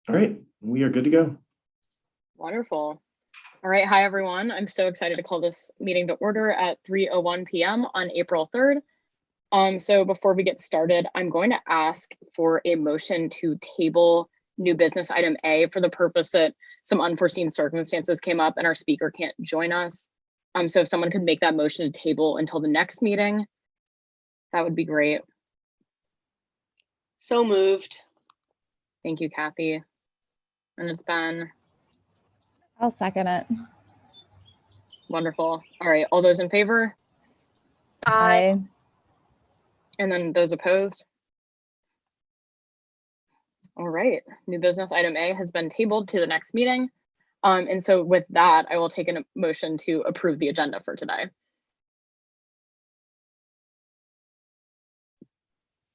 All right, we are good to go. Wonderful. All right, hi everyone. I'm so excited to call this meeting to order at 3:01 p.m. on April 3rd. So before we get started, I'm going to ask for a motion to table new business item A for the purpose that some unforeseen circumstances came up and our speaker can't join us. So if someone could make that motion to table until the next meeting, that would be great. So moved. Thank you, Kathy. And it's Ben. I'll second it. Wonderful. All right, all those in favor? Aye. And then those opposed? All right, new business item A has been tabled to the next meeting. And so with that, I will take a motion to approve the agenda for today.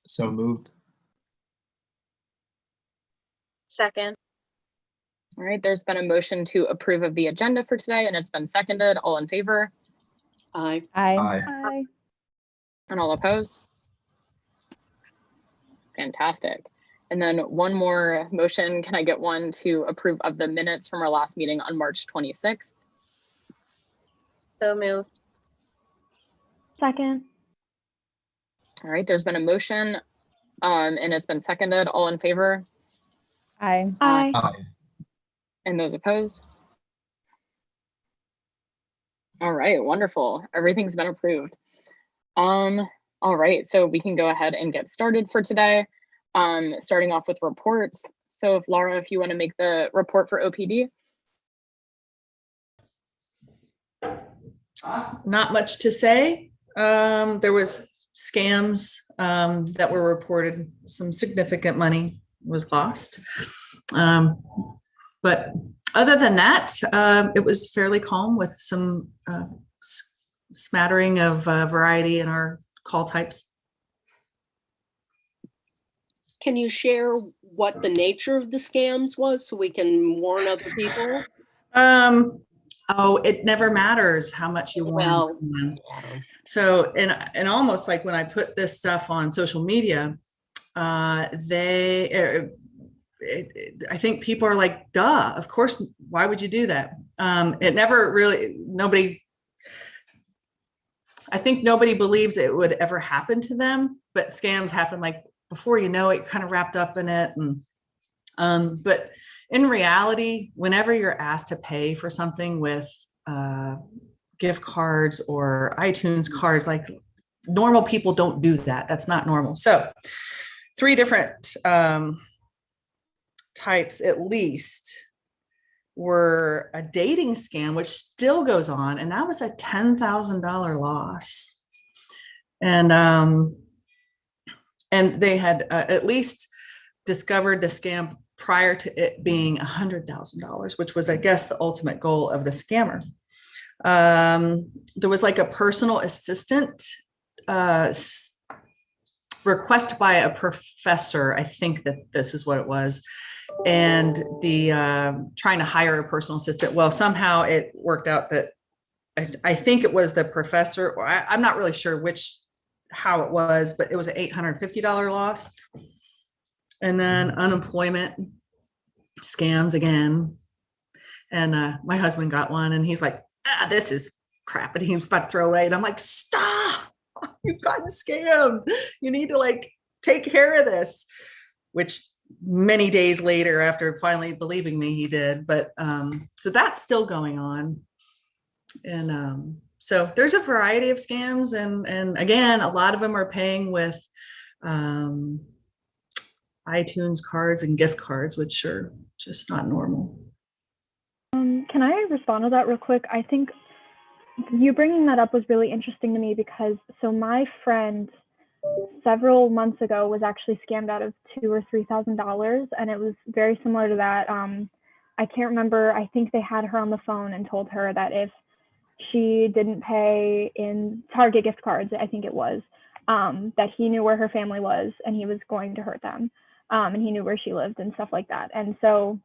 So moved. Second. All right, there's been a motion to approve of the agenda for today and it's been seconded. All in favor? Aye. Aye. Aye. And all opposed? Fantastic. And then one more motion. Can I get one to approve of the minutes from our last meeting on March 26th? So moved. Second. All right, there's been a motion and it's been seconded. All in favor? Aye. Aye. Aye. And those opposed? All right, wonderful. Everything's been approved. All right, so we can go ahead and get started for today. Starting off with reports. So if Laura, if you want to make the report for OPD. Not much to say. There was scams that were reported. Some significant money was lost. But other than that, it was fairly calm with some smattering of variety in our call types. Can you share what the nature of the scams was so we can warn other people? Oh, it never matters how much you warn Well, someone. So, and almost like when I put this stuff on social media, I think people are like, duh, of course, why would you do that? It never really, I think nobody believes it would ever happen to them, but scams happen like before you know it, kind of wrapped up in it. And but in reality, whenever you're asked to pay for something with gift cards or iTunes cards, like normal people don't do that. That's not normal. So 3 different types at least were a dating scam, which still goes on, and that was a $10,000 loss. And they had at least discovered the scam prior to it being $100,000, which was, I guess, the ultimate goal of the scammer. There was like a personal assistant request by a professor. I think that this is what it was. And the trying to hire a personal assistant. Well, somehow it worked out that I think it was the professor, or I'm not really sure how it was, but it was an $850 loss. And then unemployment scams again. And my husband got one and he's like, this is crap. And he was about to throw away. And I'm like, stop, you've gotten scammed. You need to like take care of this, which many days later, after finally believing me, he did. But so that's still going on. And so there's a variety of scams. And again, a lot of them are paying with iTunes cards and gift cards, which are just not normal. Can I respond to that real quick? I think you bringing that up was really interesting to me because my friend several months ago was actually scammed out of $2,000 or $3,000, and it was very similar to that. I can't remember. I think they had her on the phone and told her that if she didn't pay in Target gift cards, I think it was, that he knew where her family was and he was going to hurt them. And he knew where she lived and stuff like that. And so,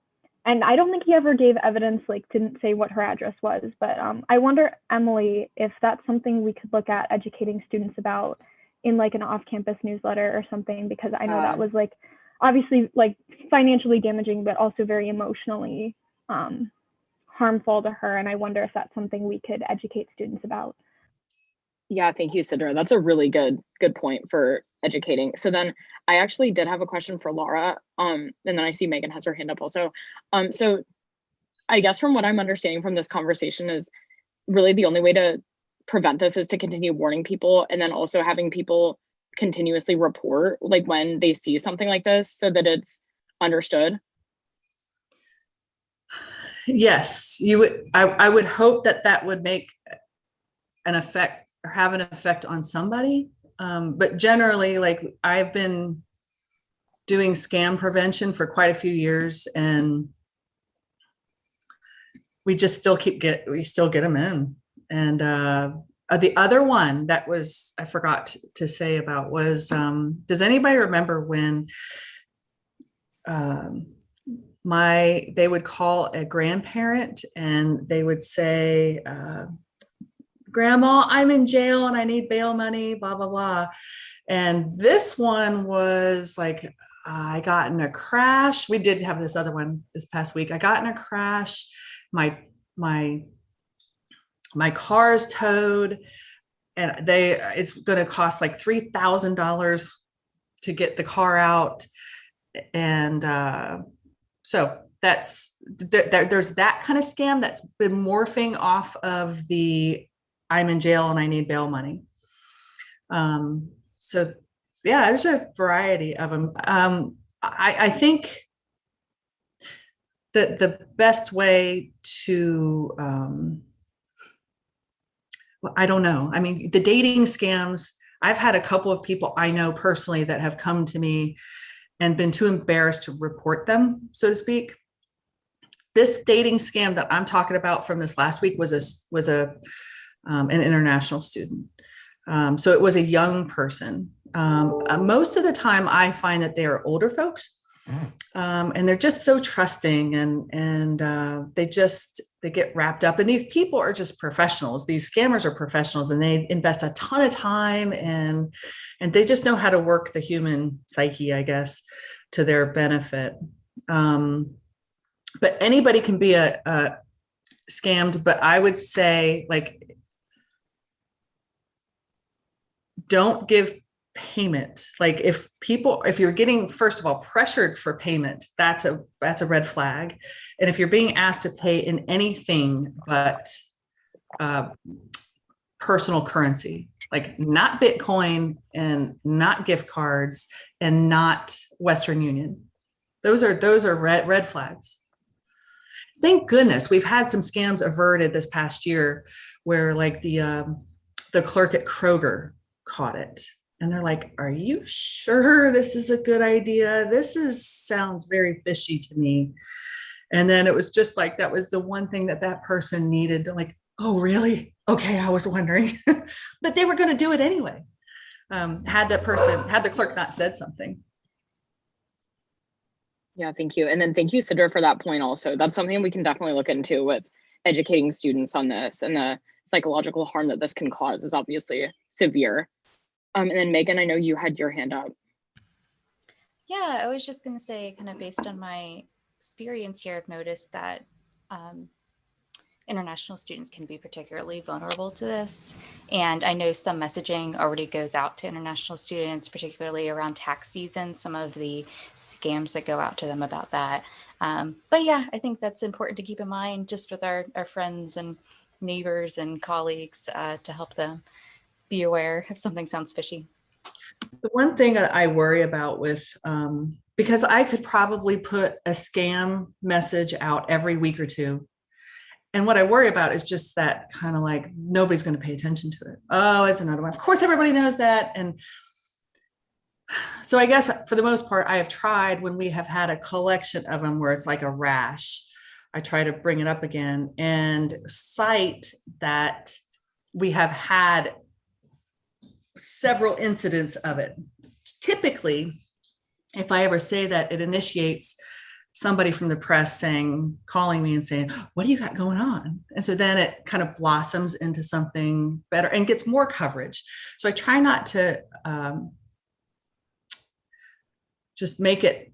and I don't think he ever gave evidence, like didn't say what her address was, but I wonder, Emily, if that's something we could look at educating students about in like an off-campus newsletter or something, because I know that was like obviously like financially damaging, but also very emotionally harmful to her. And I wonder if that's something we could educate students about. Yeah, thank you, Sidra. That's a really good point for educating. So then I actually did have a question for Laura. And then I see Megan has her hand up also. So I guess from what I'm understanding from this conversation is really the only way to prevent this is to continue warning people, and then also having people continuously report like when they see something like this so that it's understood. Yes, you would. I would hope that that would make an effect or have an effect on somebody. But generally, like I've been doing scam prevention for quite a few years, and we just still get them in. And the other one that was I forgot to say about was does anybody remember when they would call a grandparent and they would say, Grandma, I'm in jail and I need bail money, blah, blah, blah. And this one was like, I got in a crash. We did have this other one this past week. I got in a crash. My car's towed, and it's going to cost like $3,000 to get the car out. And so there's that kind of scam that's been morphing off of the I'm in jail and I need bail money. So yeah, there's a variety of them. I think that the best way to, well, I don't know. I mean, the dating scams, I've had a couple of people I know personally that have come to me and been too embarrassed to report them, so to speak. This dating scam that I'm talking about from this last week was an international student. So it was a young person. Most of the time I find that they are older folks, and they're just so trusting, and they get wrapped up. And these people are just professionals. These scammers are professionals, and they invest a ton of time and they just know how to work the human psyche, I guess, to their benefit. But anybody can be a scammed, but I would say, like, don't give payment. Like if you're getting, first of all, pressured for payment, that's a red flag. And if you're being asked to pay in anything but personal currency, like not Bitcoin and not gift cards and not Western Union, those are red flags. Thank goodness we've had some scams averted this past year where like the clerk at Kroger caught it. And they're like, are you sure this is a good idea? Sounds very fishy to me. And then it was just like, that was the one thing that person needed to, like, oh, really? Okay, I was wondering. But they were going to do it anyway. Had the clerk not said something. Yeah, thank you. And then thank you, Sidra, for that point also. That's something we can definitely look into with educating students on this, and the psychological harm that this can cause is obviously severe. And then Megan, I know you had your hand up. Yeah, I was just going to say, kind of based on my experience here, I've noticed that international students can be particularly vulnerable to this. And I know some messaging already goes out to international students, particularly around tax season, some of the scams that go out to them about that. But yeah, I think that's important to keep in mind just with our friends and neighbors and colleagues to help them be aware if something sounds fishy. The one thing that I worry about with, because I could probably put a scam message out every week or two. And what I worry about is just that kind of like, nobody's going to pay attention to it. Oh, it's another one. Of course, everybody knows that. And so I guess for the most part, I have tried when we have had a collection of them where it's like a rash, I try to bring it up again and cite that we have had several incidents of it. Typically, if I ever say that, it initiates somebody from the press calling me and saying, what do you got going on? And so then it kind of blossoms into something better and gets more coverage. So I try not to just make it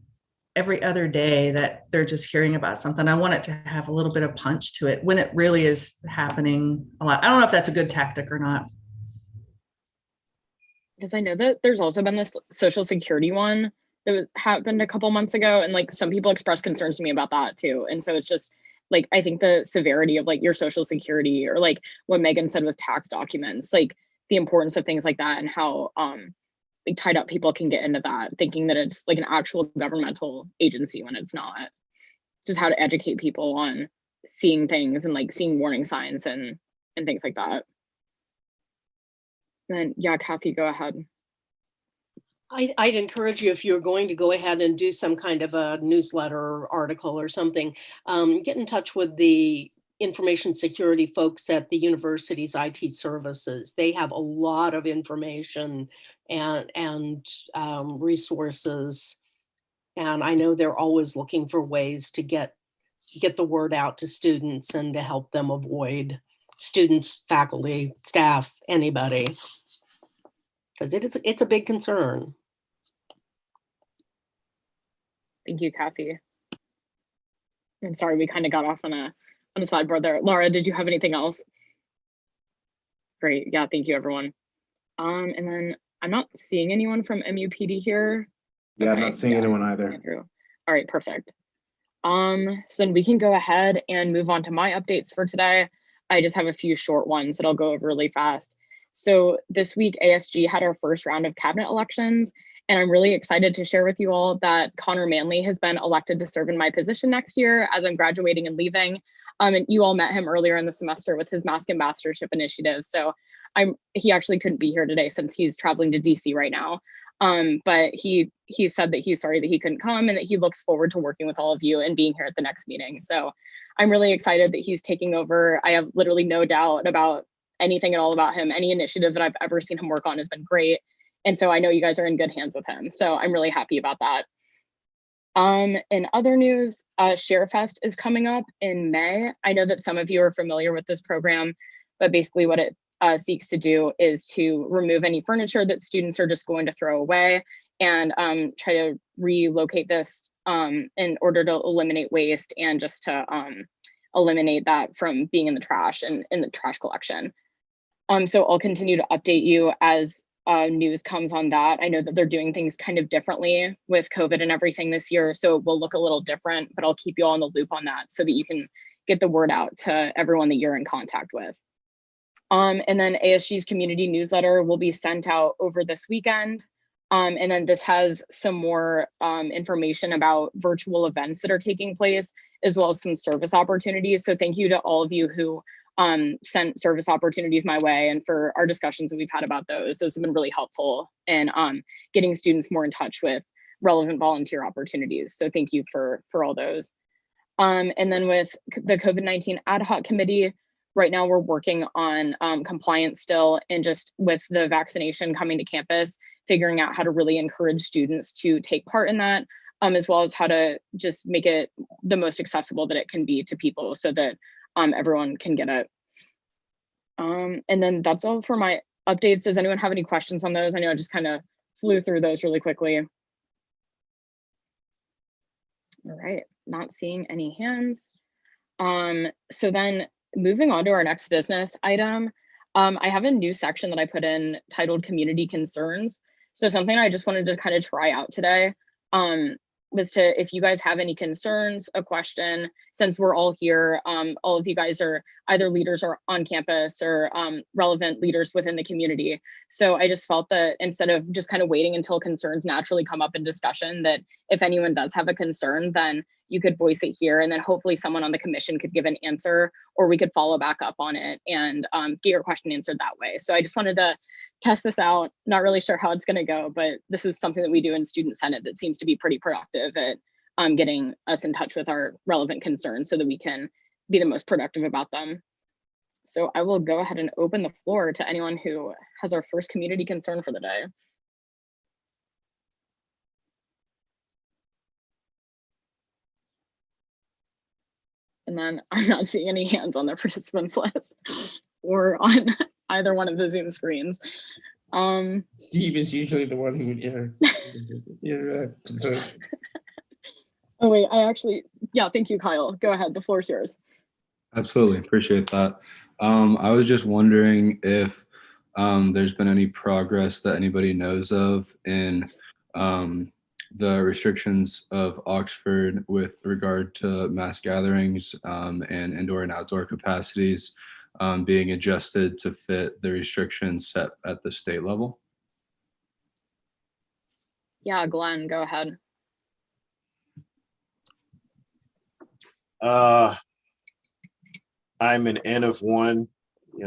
every other day that they're just hearing about something. I want it to have a little bit of punch to it when it really is happening a lot. I don't know if that's a good tactic or not. Because I know that there's also been this Social Security one that happened a couple months ago, and like some people expressed concerns to me about that too. And so it's just like, I think the severity of like your Social Security, or like what Megan said with tax documents, like the importance of things like that, and how like tied up people can get into that, thinking that it's like an actual governmental agency when it's not. Just how to educate people on seeing things and like seeing warning signs and things like that. Then yeah, Kathy, go ahead. I'd encourage you, if you're going to go ahead and do some kind of a newsletter or article or something, get in touch with the information security folks at the university's IT services. They have a lot of information and resources. And I know they're always looking for ways to get the word out to students and to help them avoid students, faculty, staff, anybody. Because it's a big concern. Thank you, Kathy. I'm sorry, we kind of got off on a sidebar there. Laura, did you have anything else? Great, yeah, thank you, everyone. And then I'm not seeing anyone from MUPD here. Yeah, I'm Okay, not seeing yeah, anyone either. Andrew. All right, perfect. So then we can go ahead and move on to my updates for today. I just have a few short ones that I'll go over really fast. So this week, ASG had our first round of cabinet elections, and I'm really excited to share with you all that Connor Manley has been elected to serve in my position next year as I'm graduating and leaving. And you all met him earlier in the semester with his Mask Ambassadorship initiative. So he actually couldn't be here today since he's traveling to DC right now. But he said that he's sorry that he couldn't come and that he looks forward to working with all of you and being here at the next meeting. So I'm really excited that he's taking over. I have literally no doubt about anything at all about him. Any initiative that I've ever seen him work on has been great. And so I know you guys are in good hands with him. So I'm really happy about that. In other news, ShareFest is coming up in May. I know that some of you are familiar with this program, but basically what it seeks to do is to remove any furniture that students are just going to throw away and try to relocate this in order to eliminate waste and just to eliminate that from being in the trash and in the trash collection. So I'll continue to update you as news comes on that. I know that they're doing things kind of differently with COVID and everything this year, so it will look a little different, but I'll keep you all in the loop on that so that you can get the word out to everyone that you're in contact with. And then ASG's community newsletter will be sent out over this weekend. And then this has some more information about virtual events that are taking place, as well as some service opportunities. So thank you to all of you who sent service opportunities my way, and for our discussions that we've had about those. Those have been really helpful in getting students more in touch with relevant volunteer opportunities. So thank you for all those. And then with the COVID-19 ad hoc committee, right now we're working on compliance still, and just with the vaccination coming to campus, figuring out how to really encourage students to take part in that, as well as how to just make it the most accessible that it can be to people so that everyone can get it. And then that's all for my updates. Does anyone have any questions on those? I know I just kind of flew through those really quickly. All right, not seeing any hands. So then moving on to our next business item, I have a new section that I put in titled Community Concerns. So something I just wanted to kind of try out today was to, if you guys have any concerns, a question, since we're all here, all of you guys are either leaders or on campus or relevant leaders within the community. So I just felt that instead of just kind of waiting until concerns naturally come up in discussion, that if anyone does have a concern, then you could voice it here, and then hopefully someone on the commission could give an answer, or we could follow back up on it and get your question answered that way. So I just wanted to test this out. Not really sure how it's going to go, but this is something that we do in Student Senate that seems to be pretty productive at getting us in touch with our relevant concerns so that we can be the most productive about them. So I will go ahead and open the floor to anyone who has our first community concern for the day. And then I'm not seeing any hands on the participants list or on either one of the Zoom screens. Steve is usually the one who, you're concerned. Oh wait, yeah, thank you, Kyle. Go ahead, the floor is yours. Absolutely, appreciate that. I was just wondering if there's been any progress that anybody knows of in the restrictions of Oxford with regard to mass gatherings and indoor and outdoor capacities being adjusted to fit the restrictions set at the state level. Yeah, Glenn, go ahead. I'm an N of one,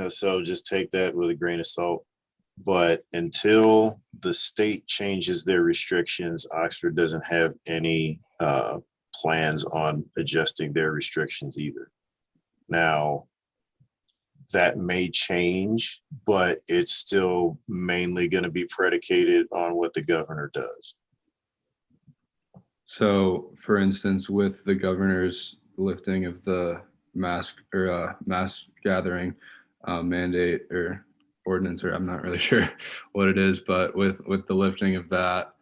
so just take that with a grain of salt. But until the state changes their restrictions, Oxford doesn't have any plans on adjusting their restrictions either. Now, that may change, but it's still mainly going to be predicated on what the governor does. So, for instance, with the governor's lifting of the mask gathering mandate or ordinance, or I'm not really sure what it is, but with the lifting of that,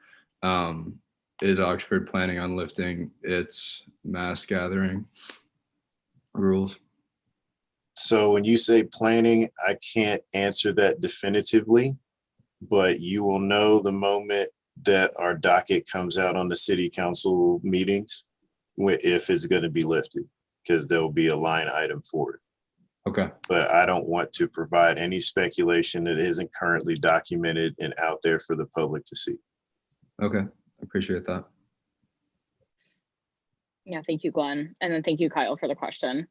is Oxford planning on lifting its mass gathering rules? So when you say planning, I can't answer that definitively, but you will know the moment that our docket comes out on the city council meetings, if it's going to be lifted, because there'll be a line item for it. Okay. But I don't want to provide any speculation that isn't currently documented and out there for the public to see. Okay, appreciate that. Yeah, thank you, Glenn. And then thank you, Kyle, for the question.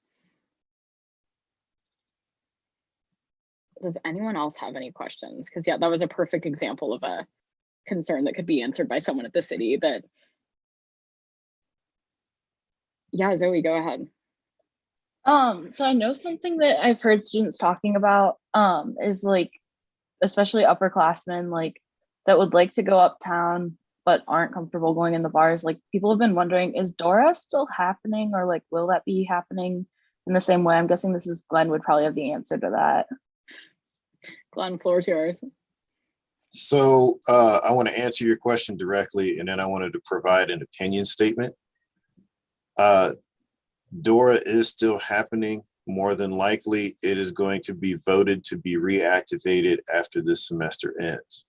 Does anyone else have any questions? Because yeah, that was a perfect example of a concern that could be answered by someone at the city. That, yeah, Zoe, go ahead. So I know something that I've heard students talking about is like, especially upperclassmen, like that would like to go uptown but aren't comfortable going in the bars. Like people have been wondering, is Dora still happening, or like will that be happening in the same way? I'm guessing this is Glenn would probably have the answer to that. Glenn, floor is yours. So I want to answer your question directly, and then I wanted to provide an opinion statement. Dora is still happening. More than likely, it is going to be voted to be reactivated after this semester ends.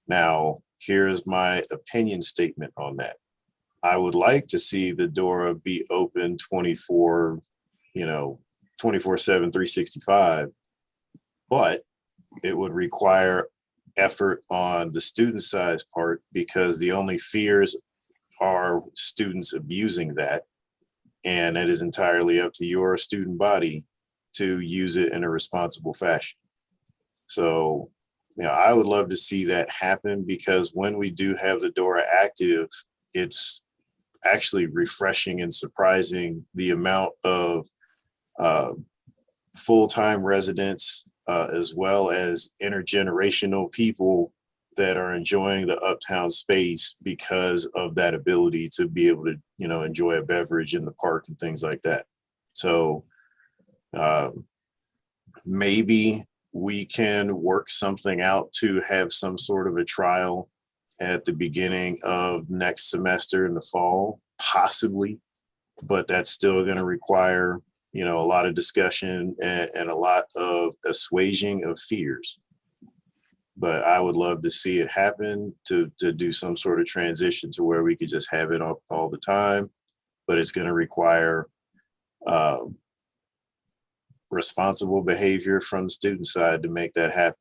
Now, here's my opinion statement on that. I would like to see the Dora be open 24/7, 365, but it would require effort on the student size part, because the only fears are students abusing that. And it is entirely up to your student body to use it in a responsible fashion. So, I would love to see that happen, because when we do have the Dora active, it's actually refreshing and surprising the amount of full-time residents as well as intergenerational people that are enjoying the uptown space because of that ability to be able to, enjoy a beverage in the park and things like that. So maybe we can work something out to have some sort of a trial at the beginning of next semester in the fall, possibly, but that's still going to require, a lot of discussion and a lot of assuaging of fears. But I would love to see it happen, to do some sort of transition to where we could just have it all the time. But it's going to require responsible behavior from the student side to make that happen.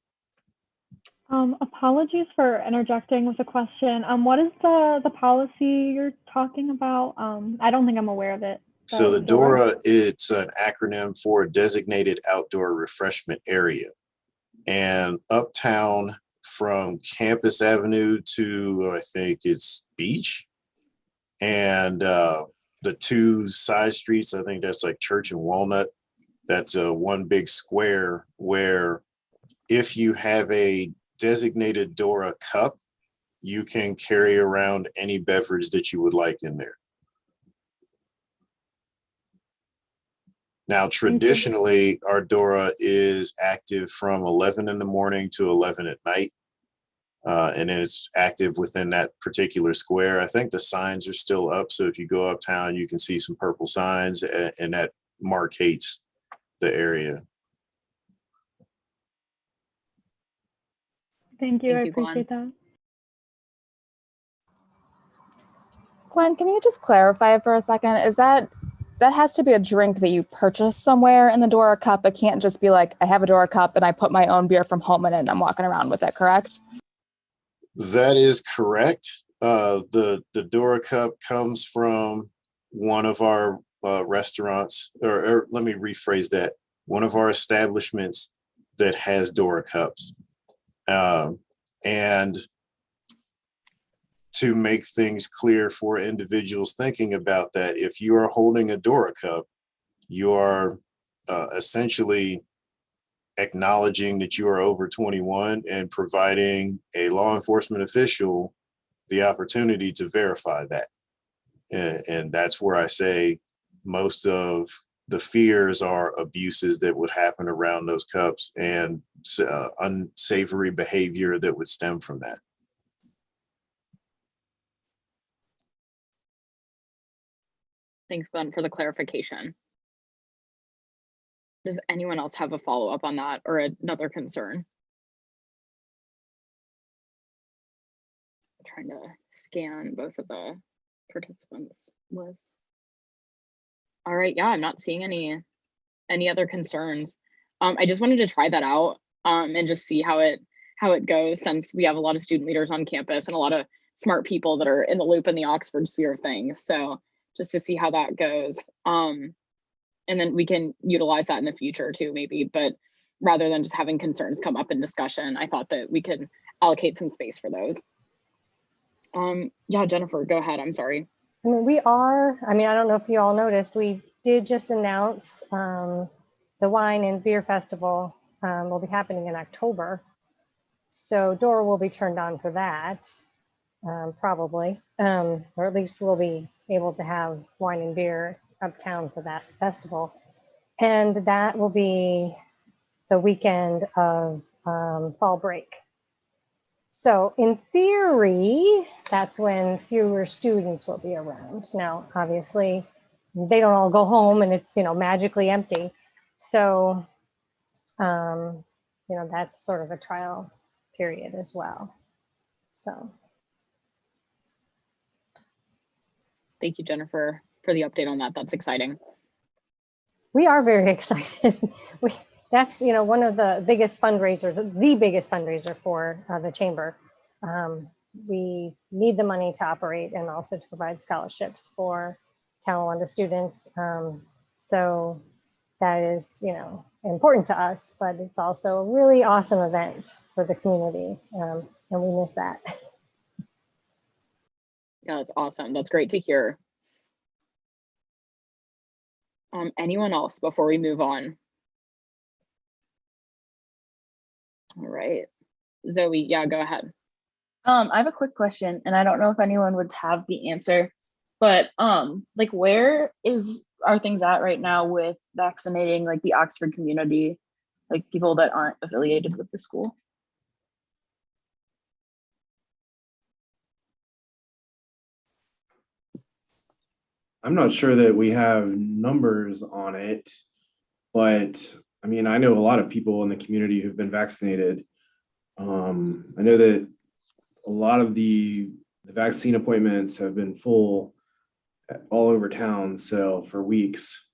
Apologies for interjecting with a question. What is the policy you're talking about? I don't think I'm aware of it. So the DORA, it's an acronym for Designated Outdoor Refreshment Area. And uptown from Campus Avenue to, I think it's Beach, and the two side streets, I think that's like Church and Walnut. That's one big square where if you have a designated DORA cup, you can carry around any beverage that you would like in there. Now, traditionally, our DORA is active from 11 in the morning to 11 at night. And then it's active within that particular square. I think the signs are still up. So if you go uptown, you can see some purple signs, and that markates the area. Thank you. Thank I you, Glenn. appreciate that. Glenn, can you just clarify for a second? Is that has to be a drink that you purchase somewhere in the Dora cup? It can't just be like, I have a Dora cup and I put my own beer from home in it and I'm walking around with it, correct? That is correct. The Dora cup comes from one of our restaurants, or let me rephrase that. One of our establishments that has Dora cups. And to make things clear for individuals thinking about that, if you are holding a Dora cup, you are essentially acknowledging that you are over 21 and providing a law enforcement official the opportunity to verify that. And that's where I say most of the fears are abuses that would happen around those cups and unsavory behavior that would stem from that. Thanks, Glenn, for the clarification. Does anyone else have a follow-up on that or another concern? I'm trying to scan both of the participants lists. All right, yeah, I'm not seeing any other concerns. I just wanted to try that out and just see how it goes, since we have a lot of student leaders on campus and a lot of smart people that are in the loop in the Oxford sphere of things. So just to see how that goes. And then we can utilize that in the future too, maybe, but rather than just having concerns come up in discussion, I thought that we could allocate some space for those. Yeah, Jennifer, go ahead, I'm sorry. I mean, I don't know if you all noticed, we did just announce the Wine and Beer Festival will be happening in October. So Dora will be turned on for that, probably, or at least we'll be able to have wine and beer uptown for that festival. And that will be the weekend of fall break. So in theory, that's when fewer students will be around. Now, obviously, they don't all go home and it's, magically empty. So, that's sort of a trial period as well. So. Thank you, Jennifer, for the update on that. That's exciting. We are very excited. That's one of the biggest fundraisers, the biggest fundraiser for the chamber. We need the money to operate and also to provide scholarships for Talawanda students. So that is, important to us, but it's also a really awesome event for the community, and we miss that. Yeah, that's awesome. That's great to hear. Anyone else before we move on? All right, Zoe, yeah, go ahead. I have a quick question, and I don't know if anyone would have the answer, but like where are things at right now with vaccinating like the Oxford community, like people that aren't affiliated with the school? I'm not sure that we have numbers on it, but I mean, I know a lot of people in the community who've been vaccinated. I know that a lot of the vaccine appointments have been full all over town, so for weeks.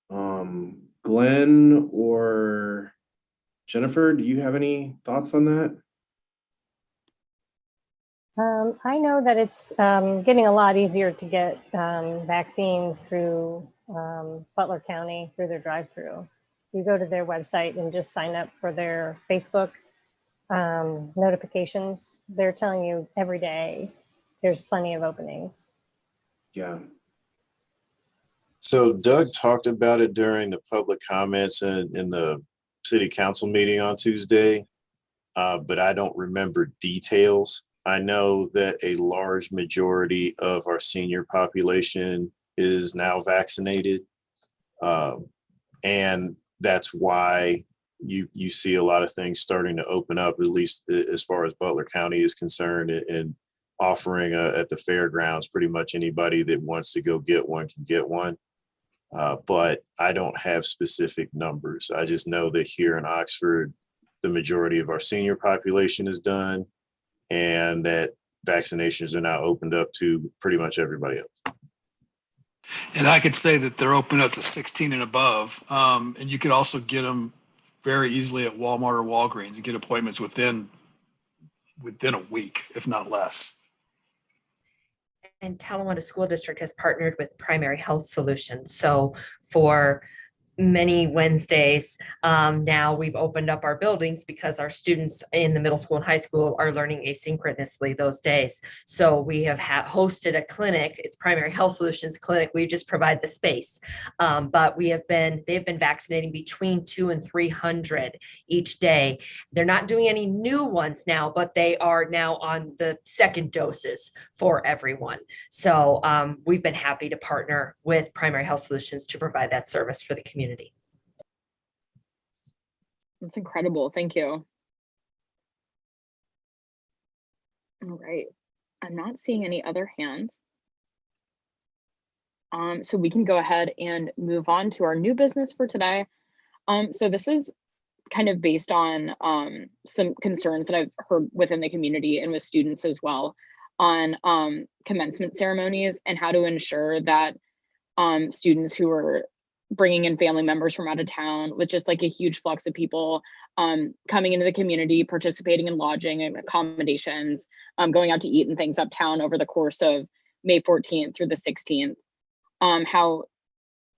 Glenn or Jennifer, do you have any thoughts on that? I know that it's getting a lot easier to get vaccines through Butler County through their drive-through. You go to their website and just sign up for their Facebook notifications. They're telling you every day there's plenty of openings. Yeah. So Doug talked about it during the public comments in the city council meeting on Tuesday, but I don't remember details. I know that a large majority of our senior population is now vaccinated. And that's why you see a lot of things starting to open up, at least as far as Butler County is concerned, and offering at the fairgrounds, pretty much anybody that wants to go get one can get one. But I don't have specific numbers. I just know that here in Oxford, the majority of our senior population is done, and that vaccinations are now opened up to pretty much everybody else. And I could say that they're open up to 16 and above. And you could also get them very easily at Walmart or Walgreens and get appointments within a week, if not less. And Talawanda School District has partnered with Primary Health Solutions. So for many Wednesdays, now we've opened up our buildings because our students in the middle school and high school are learning asynchronously those days. So we have hosted a clinic. It's Primary Health Solutions Clinic. We just provide the space. But they've been vaccinating between 200 and 300 each day. They're not doing any new ones now, but they are now on the second doses for everyone. So we've been happy to partner with Primary Health Solutions to provide that service for the community. That's incredible. Thank you. All right. I'm not seeing any other hands. So we can go ahead and move on to our new business for today. So this is kind of based on some concerns that I've heard within the community and with students as well on commencement ceremonies and how to ensure that students who are bringing in family members from out of town with just like a huge flux of people coming into the community, participating in lodging and accommodations, going out to eat and things uptown over the course of May 14th through the 16th. How,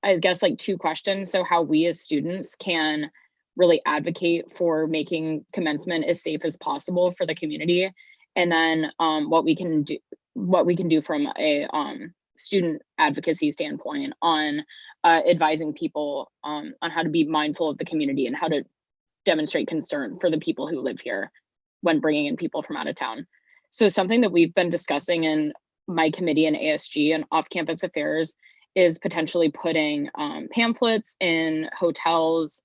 I guess like two questions. So how we as students can really advocate for making commencement as safe as possible for the community. And then what we can do from a student advocacy standpoint on advising people on how to be mindful of the community and how to demonstrate concern for the people who live here when bringing in people from out of town. So something that we've been discussing in my committee in ASG and off-campus affairs is potentially putting pamphlets in hotels,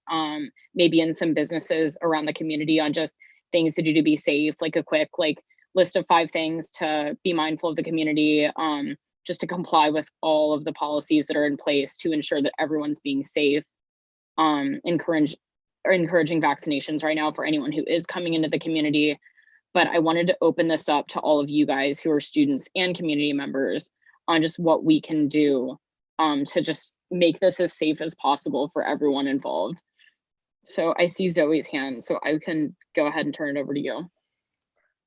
maybe in some businesses around the community on just things to do to be safe, like a quick list of 5 things to be mindful of the community, just to comply with all of the policies that are in place to ensure that everyone's being safe, encouraging vaccinations right now for anyone who is coming into the community. But I wanted to open this up to all of you guys who are students and community members on just what we can do to just make this as safe as possible for everyone involved. So I see Zoe's hand, so I can go ahead and turn it over to you.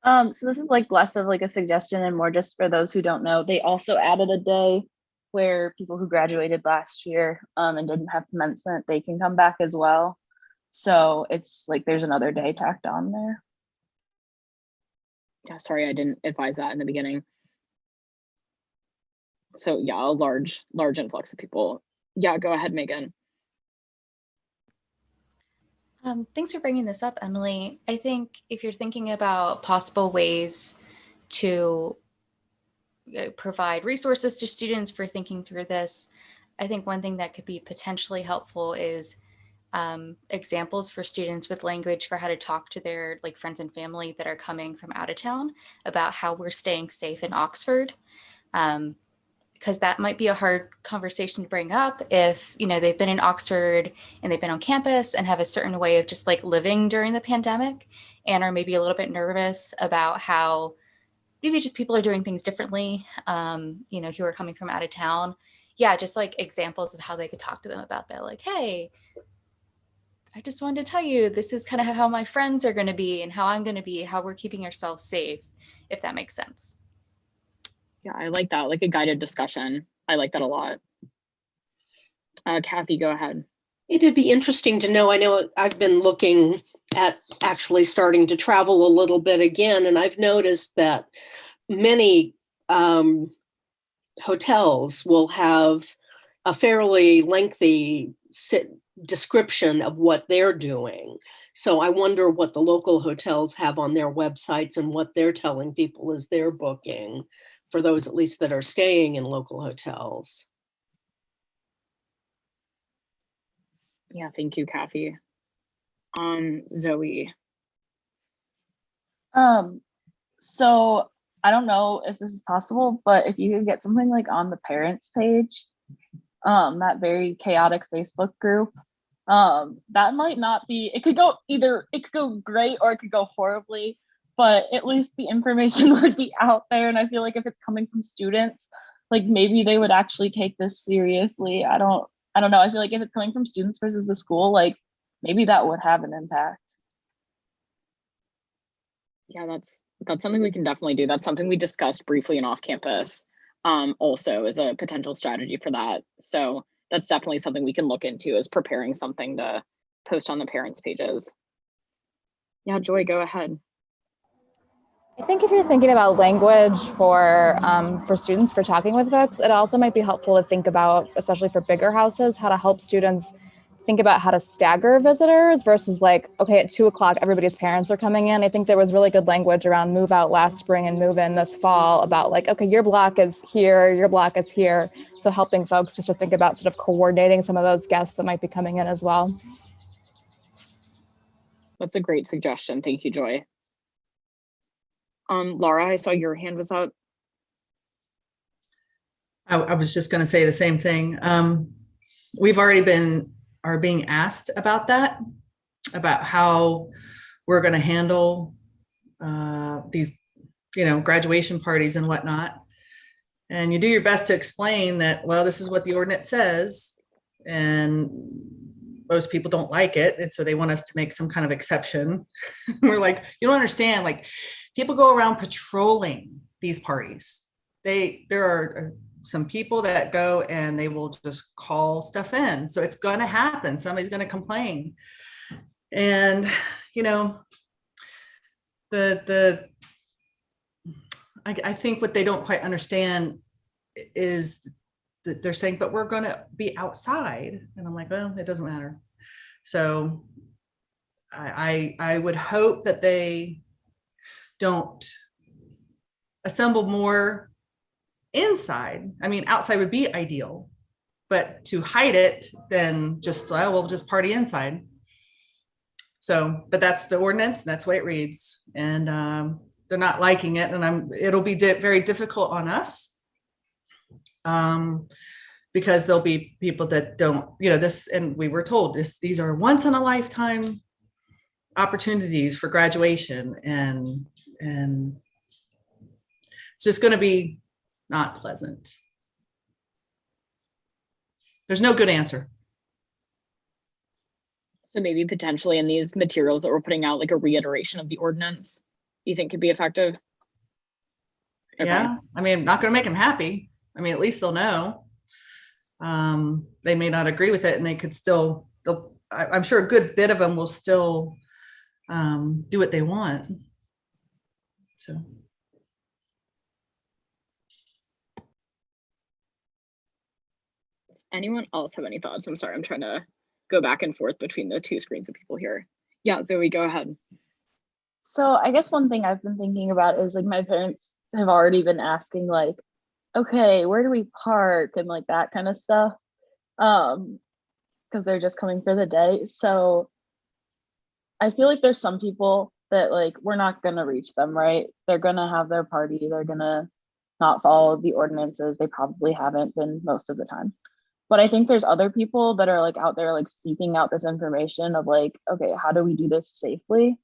So this is like less of like a suggestion and more just for those who don't know. They also added a day where people who graduated last year and didn't have commencement, they can come back as well. So it's like there's another day tacked on there. Yeah, sorry, I didn't advise that in the beginning. So yeah, a large influx of people. Yeah, go ahead, Megan. Thanks for bringing this up, Emily. I think if you're thinking about possible ways to provide resources to students for thinking through this, I think one thing that could be potentially helpful is examples for students with language for how to talk to their friends and family that are coming from out of town about how we're staying safe in Oxford. Because that might be a hard conversation to bring up if, they've been in Oxford and they've been on campus and have a certain way of just living during the pandemic and are maybe a little bit nervous about how maybe just people are doing things differently, who are coming from out of town. Yeah, just examples of how they could talk to them about that. Hey, I just wanted to tell you, this is kind of how my friends are going to be and how I'm going to be, how we're keeping ourselves safe, if that makes sense. Yeah, I like that, like a guided discussion. I like that a lot. Kathy, go ahead. It'd be interesting to know. I know I've been looking at actually starting to travel a little bit again, and I've noticed that many hotels will have a fairly lengthy description of what they're doing. So I wonder what the local hotels have on their websites and what they're telling people as they're booking, for those at least that are staying in local hotels. Yeah, thank you, Kathy. Zoe. So I don't know if this is possible, but if you could get something like on the parents page, that very chaotic Facebook group, that might not be, it could go either, it could go great or it could go horribly, but at least the information would be out there. And I feel like if it's coming from students, like maybe they would actually take this seriously. I don't know. I feel like if it's coming from students versus the school, like maybe that would have an impact. Yeah, that's something we can definitely do. That's something we discussed briefly in off campus, also as a potential strategy for that. So that's definitely something we can look into, is preparing something to post on the parents' pages. Yeah, Joy, go ahead. I think if you're thinking about language for students for talking with folks, it also might be helpful to think about, especially for bigger houses, how to help students think about how to stagger visitors versus like, okay, at 2 o'clock, everybody's parents are coming in. I think there was really good language around move out last spring and move in this fall about like, okay, your block is here, your block is here. So helping folks just to think about sort of coordinating some of those guests that might be coming in as well. That's a great suggestion. Thank you, Joy. Laura, I saw your hand was up. I was just going to say the same thing. We've already are being asked about that, about how we're going to handle these, graduation parties and whatnot. And you do your best to explain that, well, this is what the ordinance says, and most people don't like it. And so they want us to make some kind of exception. We're like, you don't understand, like people go around patrolling these parties. There are some people that go and they will just call stuff in. So it's going to happen. Somebody's going to complain. And, I think what they don't quite understand is that they're saying, but we're going to be outside. And I'm like, well, it doesn't matter. So I would hope that they don't assemble more inside. I mean, outside would be ideal, but to hide it, then just, we'll just party inside. So, but that's the ordinance, and that's the way it reads. And they're not liking it, and it'll be very difficult on us, because there'll be people that don't, this, and we were told these are once in a lifetime opportunities for graduation, and it's just going to be not pleasant. There's no good answer. So maybe potentially in these materials that we're putting out, like a reiteration of the ordinance, you think could be effective? Okay. Yeah, I mean, not going to make them happy. I mean, at least they'll know. They may not agree with it, and they could still, I'm sure a good bit of them will still do what they want. So. Does anyone else have any thoughts? I'm sorry, I'm trying to go back and forth between the two screens of people here. Yeah, Zoe, go ahead. So I guess one thing I've been thinking about is like my parents have already been asking like, okay, where do we park and like that kind of stuff, because they're just coming for the day. So I feel like there's some people that like we're not gonna reach them, right? They're gonna have their party, they're gonna not follow the ordinances. They probably haven't been most of the time. But I think there's other people that are like out there like seeking out this information of like, okay, how do we do this safely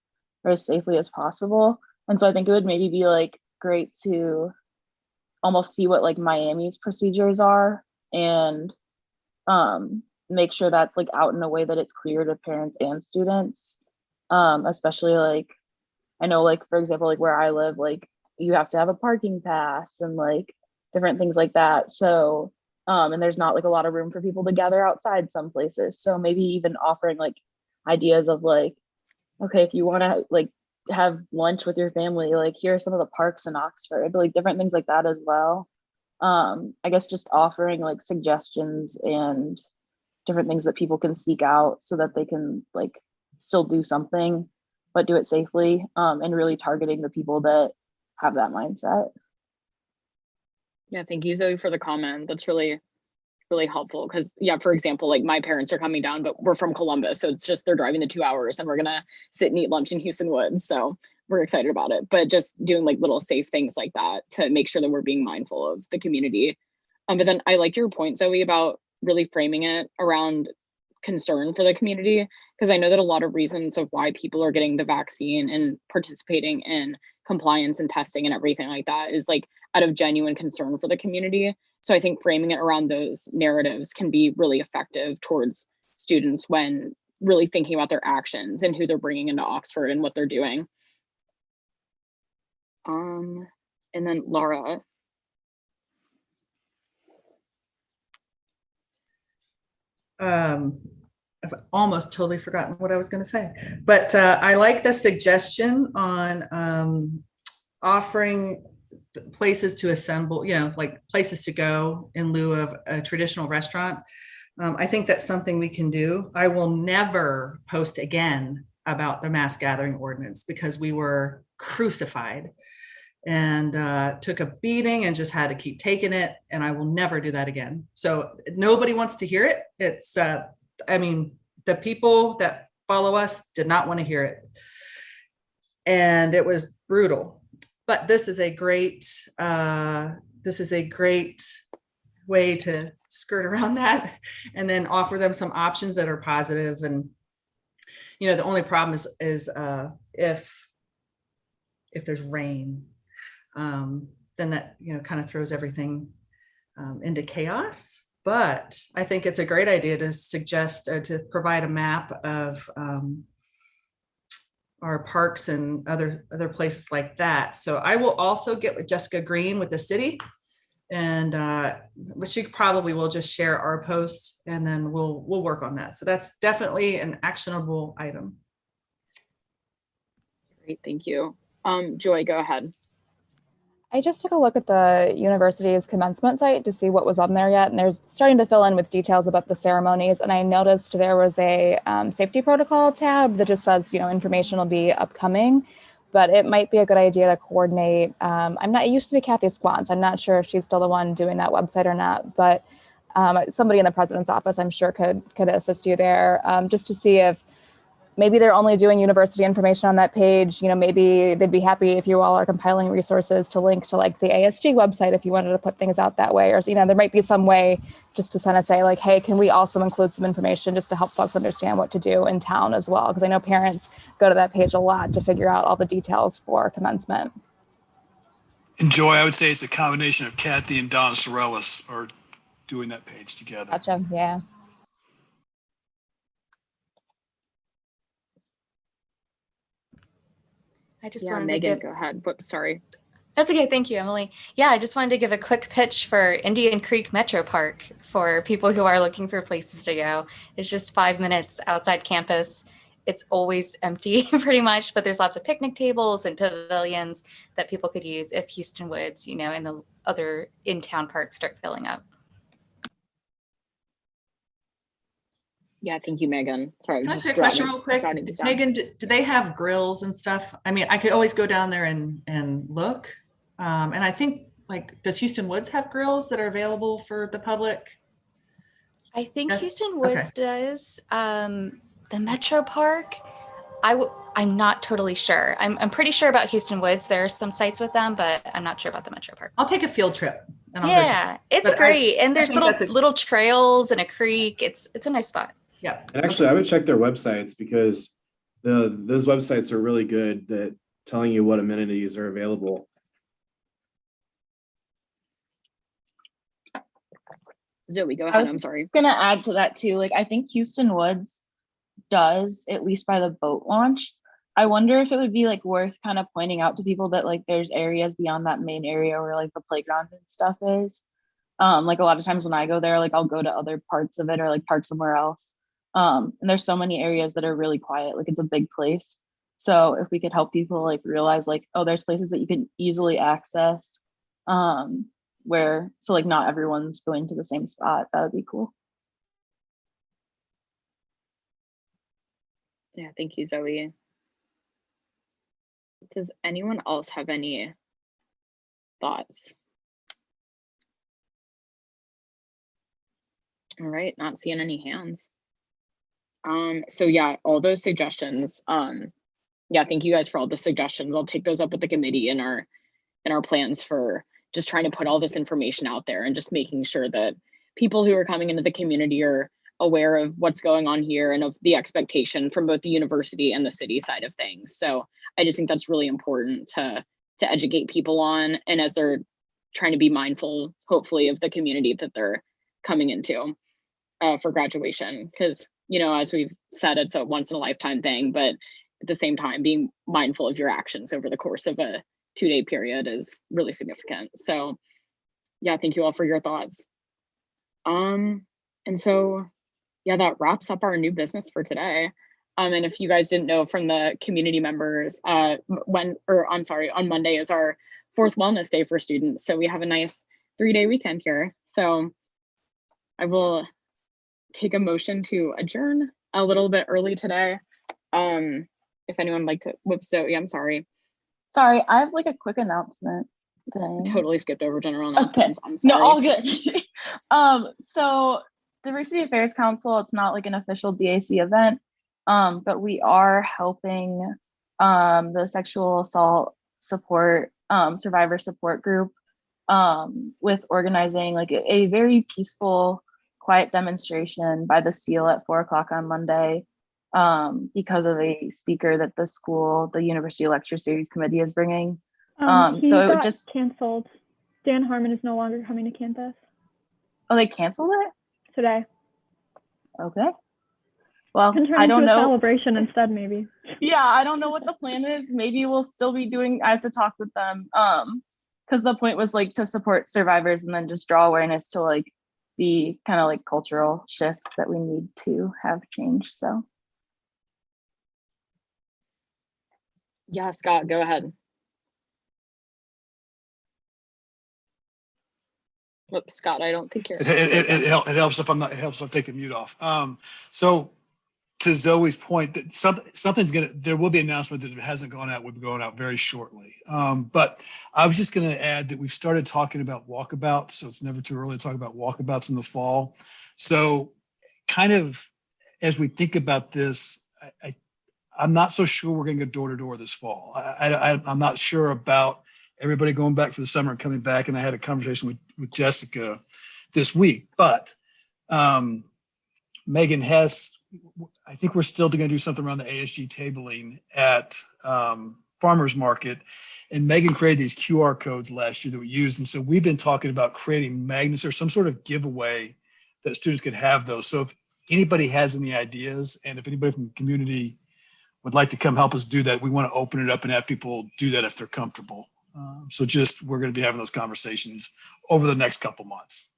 or as safely as possible? And so I think it would maybe be like great to almost see what like Miami's procedures are and make sure that's like out in a way that it's clear to parents and students. Especially like, I know like, for example, like where I live, like you have to have a parking pass and like different things like that. So and there's not like a lot of room for people to gather outside some places. So maybe even offering like ideas of like, okay, if you want to like have lunch with your family, like here are some of the parks in Oxford, like different things like that as well. I guess just offering like suggestions and different things that people can seek out so that they can like still do something, but do it safely, and really targeting the people that have that mindset. Yeah, thank you, Zoe, for the comment. That's really really helpful because yeah, for example, like my parents are coming down, but we're from Columbus, so it's just they're driving the 2 hours and we're gonna sit and eat lunch in Houston Woods. So we're excited about it. But just doing like little safe things like that to make sure that we're being mindful of the community. But then I liked your point, Zoe, about really framing it around concern for the community, because I know that a lot of reasons of why people are getting the vaccine and participating in compliance and testing and everything like that is like out of genuine concern for the community. So I think framing it around those narratives can be really effective towards students when really thinking about their actions and who they're bringing into Oxford and what they're doing. And then Laura. I've almost totally forgotten what I was going to say, but I like the suggestion on offering places to assemble, you know, like places to go in lieu of a traditional restaurant. I think that's something we can do. I will never post again about the mass gathering ordinance because we were crucified and took a beating and just had to keep taking it. And I will never do that again. So nobody wants to hear it. It's, I mean, the people that follow us did not want to hear it. And it was brutal. But this is a great way to skirt around that and then offer them some options that are positive. And, you know, the only problem is if there's rain, then that, you know, kind of throws everything into chaos. But I think it's a great idea to suggest or to provide a map of our parks and other places like that. So I will also get with Jessica Green with the city, and but she probably will just share our post, and then we'll work on that. So that's definitely an actionable item. Great, thank you. Joy, go ahead. I just took a look at the university's commencement site to see what was on there yet, and there's starting to fill in with details about the ceremonies. And I noticed there was a safety protocol tab that just says, you know, information will be upcoming, but it might be a good idea to coordinate. It used to be Kathy Squants. I'm not sure if she's still the one doing that website or not, but somebody in the president's office, I'm sure could assist you there, just to see if maybe they're only doing university information on that page. You know, maybe they'd be happy if you all are compiling resources to link to like the ASG website if you wanted to put things out that way. Or, you know, there might be some way just to kind of say like, hey, can we also include some information just to help folks understand what to do in town as well? Because I know parents go to that page a lot to figure out all the details for commencement. And Joy, I would say it's a combination of Kathy and Donna Sorellis are doing that page together. Gotcha, yeah. I just Yeah, wanted Megan, to give. go ahead. But sorry. That's okay. Thank you, Emily. Yeah, I just wanted to give a quick pitch for Indian Creek Metro Park for people who are looking for places to go. It's just 5 minutes outside campus. It's always empty pretty much, but there's lots of picnic tables and pavilions that people could use if Houston Woods, you know, and the other in-town parks start filling up. Yeah, thank you, Megan. Sorry, Can I just ask a question real quick? jotting these down. Megan, do they have grills and stuff? I mean, I could always go down there and look. And I think, like, does Houston Woods have grills that are available for the public? I think Yes? Houston Woods does. The Metro Park, I'm not totally sure. I'm pretty sure about Houston Woods. There are some sites with them, but I'm not sure about the Metro Park. I'll take a field trip. And I'll go check. Yeah, it's But great. And there's think that's little trails and a creek. It's a nice spot. Yeah. And actually, I would check their websites because those websites are really good at telling you what amenities are available. Zoe, go I ahead. was I'm sorry. gonna add to that too. Like I think Houston Woods does, at least by the boat launch. I wonder if it would be like worth kind of pointing out to people that like there's areas beyond that main area where like the playground and stuff is. Like a lot of times when I go there, like I'll go to other parts of it or like park somewhere else. And there's so many areas that are really quiet. Like it's a big place. So if we could help people like realize like, oh, there's places that you can easily access, where so like not everyone's going to the same spot, that would be cool. Yeah, thank you, Zoe. Does anyone else have any thoughts? All right, not seeing any hands. So yeah, all those suggestions. Yeah, thank you guys for all the suggestions. I'll take those up with the committee in our plans for just trying to put all this information out there and just making sure that people who are coming into the community are aware of what's going on here and of the expectation from both the university and the city side of things. So I just think that's really important to educate people on, and as they're trying to be mindful, hopefully, of the community that they're coming into for graduation. Because, you know, as we've said, it's a once in a lifetime thing, but at the same time, being mindful of your actions over the course of a 2-day period is really significant. So yeah, thank you all for your thoughts. And so yeah, that wraps up our new business for today. And if you guys didn't know from the community members, on Monday is our 4th wellness day for students. So we have a nice 3-day weekend here. So I will take a motion to adjourn a little bit early today. If anyone would like to, whoops, Zoe, I'm sorry. Sorry, I have like a quick announcement thing. Totally skipped over general announcements. Okay. I'm sorry. No, all good. So Diversity Affairs Council, it's not like an official DAC event, but we are helping the sexual assault support survivor support group with organizing like a very peaceful, quiet demonstration by the seal at 4:00 on Monday. Because of a speaker that the University Lecture Series Committee is bringing. He So it would got just canceled. Dan Harmon is no longer coming to campus Oh, they canceled it today. Okay. Well, Can turn I into don't a know. celebration instead, maybe. Yeah, I don't know what the plan is. Maybe we'll still be doing. I have to talk with them. Because the point was like to support survivors and then just draw awareness to like the kind of like cultural shifts that we need to have change. So. Yeah, Scott, go ahead. Whoops, Scott, I don't think you're. It helps if I'm not. It helps if I take the mute off. So to Zoe's point, that there will be an announcement that it hasn't gone out. Will be going out very shortly. But I was just going to add that we've started talking about walkabouts. So it's never too early to talk about walkabouts in the fall. So kind of as we think about this, I'm not so sure we're going to go door to door this fall. I'm not sure about everybody going back for the summer and coming back. And I had a conversation with Jessica this week, but Megan Hess, I think we're still going to do something around the ASG tabling at Farmers Market. And Megan created these QR codes last year that we used. And so we've been talking about creating magnets or some sort of giveaway that students could have those. So if anybody has any ideas, and if anybody from the community would like to come help us do that, we want to open it up and have people do that if they're comfortable. So we're going to be having those conversations over the next couple months.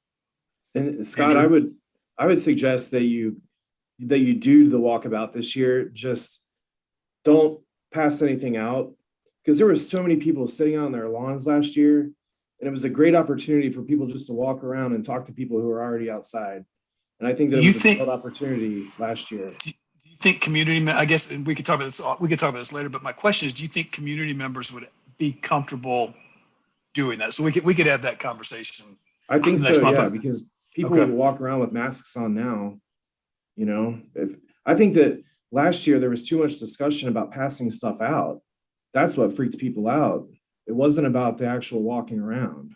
And Scott, Andrew? I would suggest that you do the walkabout this year. Just don't pass anything out, because there were so many people sitting on their lawns last year, and it was a great opportunity for people just to walk around and talk to people who are already outside. And I think that it was a good opportunity last year. Do you think community, I guess, and we could talk about this later, but my question is, do you think community members would be comfortable doing that? So we could have that conversation. I think next so, month. yeah, because people will walk around with masks on now. You know, I think that last year there was too much discussion about passing stuff out. That's what freaked people out. It wasn't about the actual walking around.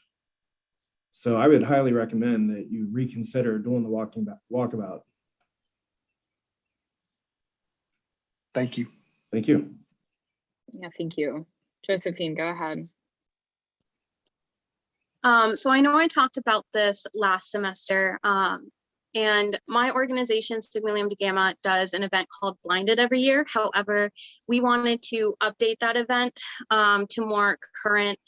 So I would highly recommend that you reconsider doing the walkabout. Thank you. Thank you. Yeah, thank you. Josephine, go ahead. So I know I talked about this last semester, and my organization, Sigma Lambda Gamma, does an event called Blinded every year. However, we wanted to update that event to more current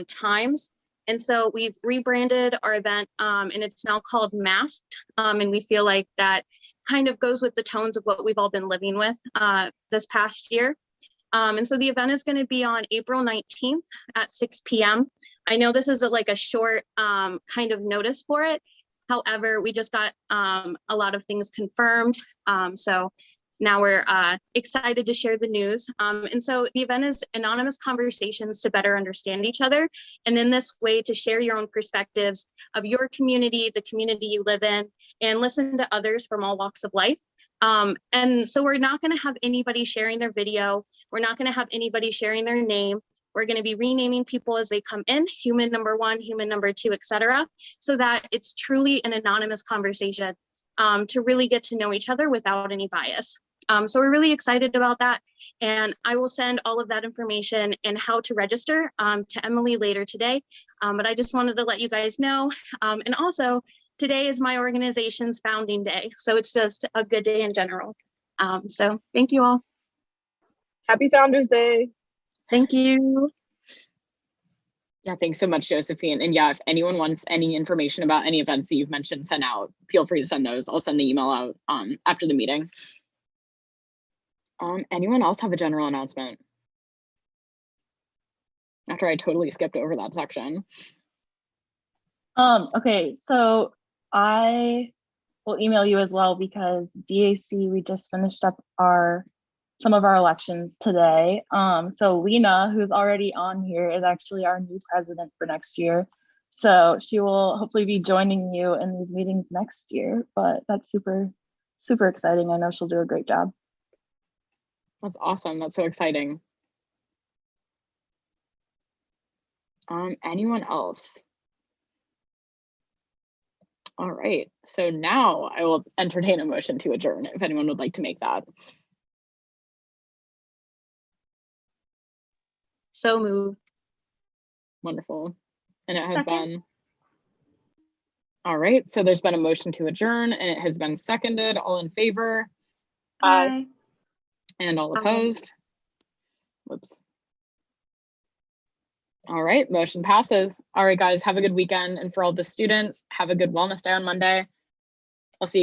times. And so we've rebranded our event, and it's now called Masked. And we feel like that kind of goes with the tones of what we've all been living with this past year. And so the event is going to be on April 19th at 6 p.m. I know this is like a short kind of notice for it. However, we just got a lot of things confirmed. So now we're excited to share the news. And so the event is anonymous conversations to better understand each other. And in this way to share your own perspectives of your community, the community you live in, and listen to others from all walks of life. And so we're not going to have anybody sharing their video. We're not going to have anybody sharing their name. We're going to be renaming people as they come in, human number 1, human number 2, etc., so that it's truly an anonymous conversation to really get to know each other without any bias. So we're really excited about that. And I will send all of that information and how to register to Emily later today. But I just wanted to let you guys know. And also, today is my organization's founding day. So it's just a good day in general. So thank you all. Happy Founders Day. Thank you. Yeah, thanks so much, Josephine. And yeah, if anyone wants any information about any events that you've mentioned sent out, feel free to send those. I'll send the email out after the meeting. Anyone else have a general announcement? After I totally skipped over that section. Okay, so I will email you as well because DAC, we just finished up some of our elections today. So Lena, who's already on here, is actually our new president for next year. So she will hopefully be joining you in these meetings next year, but that's super, super exciting. I know she'll do a great job. That's awesome. That's so exciting. Anyone else? All right. So now I will entertain a motion to adjourn if anyone would like to make that. So moved. Wonderful. And it has been. All right. So there's been a motion to adjourn and it has been seconded. All in favor? Aye. And all opposed? Whoops. All right, motion passes. All right, guys, have a good weekend. And for all the students, have a good Wellness Day on Monday.